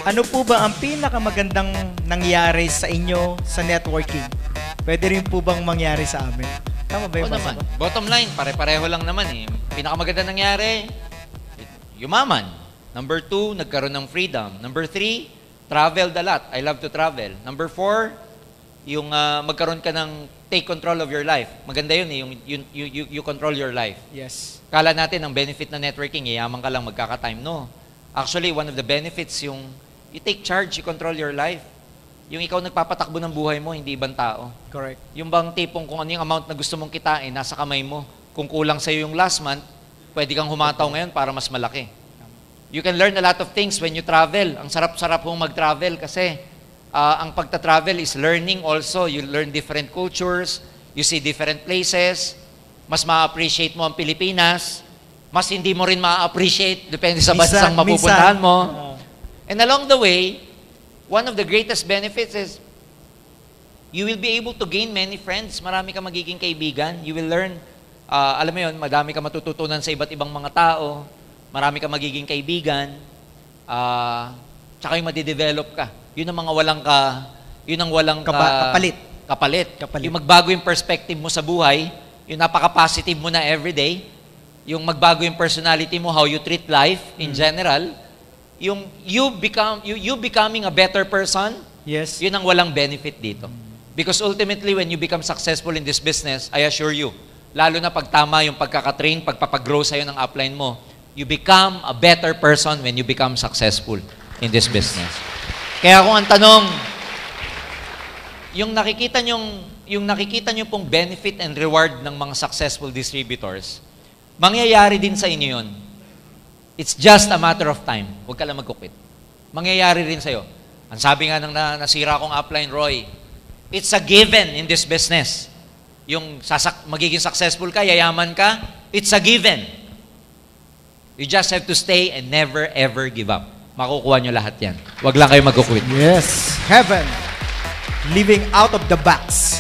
Ano po ba ang pinakamagandang nangyari sa inyo sa networking? Pwede rin po bang mangyari sa amin? Tama ba yung Oo naman. Bottom line, pare-pareho lang naman eh. Pinakamaganda nangyari, yumaman. Number 2, nagkaroon ng freedom. Number 3, traveled a lot. I love to travel. Number 4, yung magkaroon ka ng take control of your life. Maganda yun eh, you control your life. Yes. Kala natin ang benefit ng networking, yayaman ka lang magkaka-time. No. Actually, one of the benefits yung you take charge, you control your life. Yung ikaw nagpapatakbo ng buhay mo, hindi ibang tao. Correct. Yung bang tipong kung ano yung amount na gusto mong kitain, nasa kamay mo. Kung kulang sa'yo yung last month, pwede kang humataw ngayon para mas malaki. You can learn a lot of things when you travel. Ang sarap-sarap mong mag-travel kasi ang pagta-travel is learning also. You learn different cultures, you see different places, mas ma-appreciate mo ang Pilipinas, mas hindi mo rin ma-appreciate depende sa bansang mapupuntahan mo. And along the way, one of the greatest benefits is you will be able to gain many friends. Marami ka magiging kaibigan. You will learn, alam mo yun, madami ka matututunan sa iba't ibang mga tao. Marami ka magiging kaibigan. Tsaka yung madidevelop ka. Yun ang mga walang kapalit. Yung magbago yung perspective mo sa buhay, yung napaka-positive mo na everyday, yung magbago yung personality mo, how you treat life in general, yung you becoming a better person, yes, yun ang walang benefit dito. Because ultimately, when you become successful in this business, I assure you, lalo na pag tama yung pagkakatrain, pagpapagrow sa'yo ng upline mo, you become a better person when you become successful in this business. Kaya kung ang tanong, yung nakikita nyo pong benefit and reward ng mga successful distributors, mangyayari din sa inyo yun. It's just a matter of time. Huwag ka lang magkukwit. Mangyayari rin sa'yo. Ang sabi nga ng nasira kong upline, Roy, it's a given in this business. Yung magiging successful ka, yayaman ka, it's a given. You just have to stay and never ever give up. Makukuha nyo lahat yan. Huwag lang kayo magkukwit. Yes. Heaven. Living out of the box.